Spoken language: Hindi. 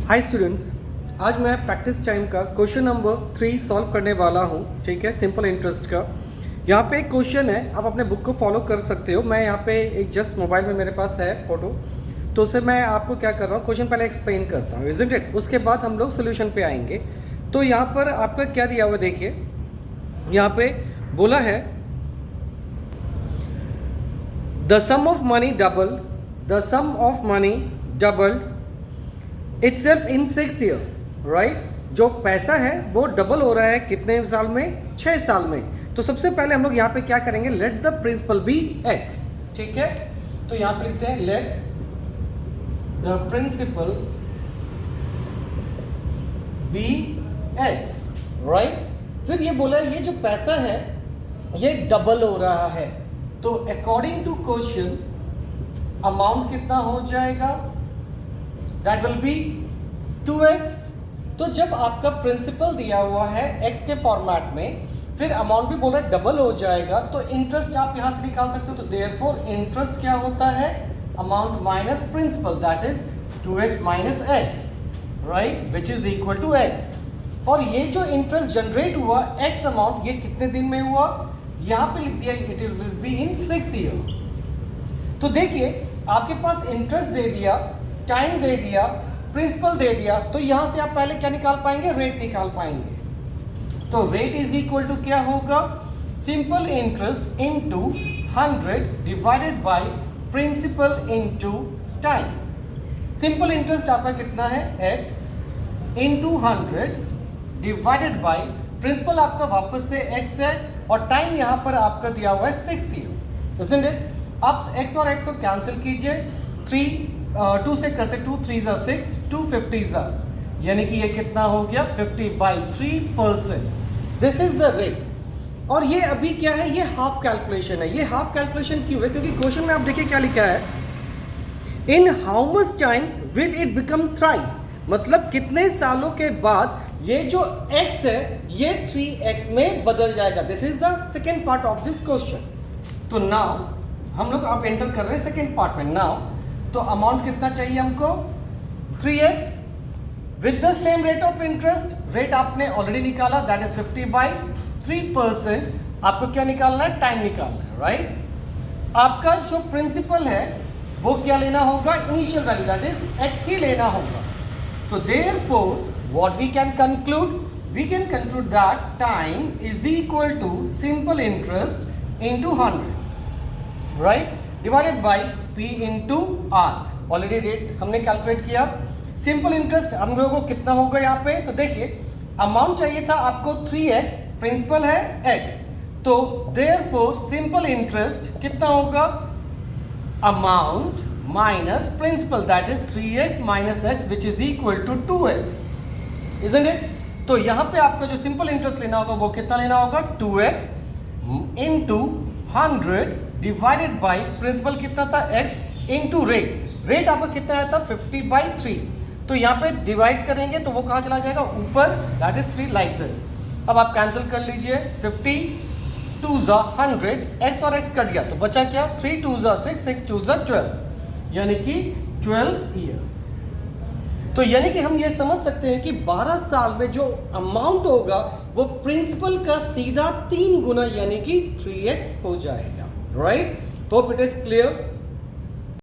हाय स्टूडेंट्स, आज मैं प्रैक्टिस टाइम का क्वेश्चन नंबर 3 सॉल्व करने वाला हूँ। ठीक है, सिंपल इंटरेस्ट का। यहाँ पे एक क्वेश्चन है, आप अपने बुक को फॉलो कर सकते हो। मैं यहाँ पे एक जस्ट मोबाइल में मेरे पास है फोटो, तो उससे मैं आपको क्या कर रहा हूँ, क्वेश्चन पहले एक्सप्लेन करता हूँ, इज़न्ट इट। उसके बाद हम लोग सोल्यूशन पे आएंगे। तो यहाँ पर आपका क्या दिया हुआ देखिए, यहाँ पे बोला है the sum of money double, the sum of money doubled itself in 6 year, right. जो पैसा है वो डबल हो रहा है कितने साल में? 6 साल में। तो सबसे पहले हम लोग यहाँ पे क्या करेंगे, let the principal be x. ठीक है, तो यहाँ पे लिखते हैं let the principal be x, right. फिर ये बोला ये जो पैसा है ये डबल हो रहा है, तो अकॉर्डिंग टू क्वेश्चन अमाउंट कितना हो जाएगा? That will be 2x। तो जब आपका प्रिंसिपल दिया हुआ है x के फॉर्मेट में, फिर अमाउंट भी बोल रहा है डबल हो जाएगा, तो इंटरेस्ट आप यहां से निकाल सकते हो। तो देयरफॉर इंटरेस्ट क्या होता है? Amount minus principal, that is 2x minus x, right, which is equal to x। और ये जो इंटरेस्ट जनरेट हुआ x अमाउंट, ये कितने दिन में हुआ? यहां पे लिख दिया it will be in 6 year. तो देखिए आपके पास इंटरेस्ट दे दिया, टाइम दे दिया, प्रिंसिपल दे दिया, तो यहां से आप पहले क्या निकाल पाएंगे? रेट निकाल पाएंगे। तो रेट इज इक्वल टू क्या होगा? Simple interest into 100 divided by principal into time. Simple interest आपका कितना है? x into 100 divided by principal आपका वापस से x है, और टाइम यहां पर आपका दिया हुआ है 6 ईयर, इजंट इट। आप x और x को कैंसिल कीजिए, 2 से करते 2 3 जा 6, 2 50 जा, यानी कि ये कितना हो गया? 50/3%। This is the rate. और ये अभी क्या है? ये हाफ कैलकुलेशन है। ये हाफ कैलकुलेशन क्यों है? क्योंकि क्वेश्चन में आप देखिए क्या लिखा है, in how much time will it become thrice. मतलब कितने सालों के बाद ये जो x है ये 3x में बदल जाएगा। This is the second part of this question. तो नाउ हम लोग अब एंटर कर रहे हैं सेकेंड पार्ट में। नाउ तो अमाउंट कितना चाहिए हमको? 3x with the same rate of interest. Rate आपने ऑलरेडी निकाला, दैट इज 50/3%। आपको क्या निकालना है? टाइम निकालना है, राइट। आपका जो प्रिंसिपल है वो क्या लेना होगा? Initial value, that is x ही लेना होगा। तो therefore what we can conclude? We can conclude that time is equal to simple interest into 100, right, divided by P into r. Already rate हमने कैलकुलेट किया। सिंपल इंटरेस्ट हम लोगों को कितना होगा यहाँ पे? तो देखिए अमाउंट चाहिए था आपको 3x, प्रिंसिपल है x, तो देयरफॉर सिंपल इंटरेस्ट कितना होगा? Amount minus principal, that is 3x minus x which is equal to 2x, isn't it. तो यहाँ पे आपका जो सिंपल इंटरेस्ट लेना होगा वो कितना लेना होगा? 2x into 100 divided by principal कितना था? x into rate. रेट आपका कितना आया था? 50/3। तो यहाँ पे डिवाइड करेंगे तो वो कहाँ चला जाएगा? ऊपर, दैट इज 3 लाइक दिस। अब आप कैंसिल कर लीजिए, 50 2 जा 100, x और x कट गया तो बचा क्या? 3 2 जा 6, 6 2 जा 12, यानी कि 12 ईयर्स। तो यानी कि हम ये समझ सकते हैं कि 12 साल में जो अमाउंट होगा वो प्रिंसिपल का सीधा 3 गुना यानी कि 3x हो जाएगा, right. Hope it is clear.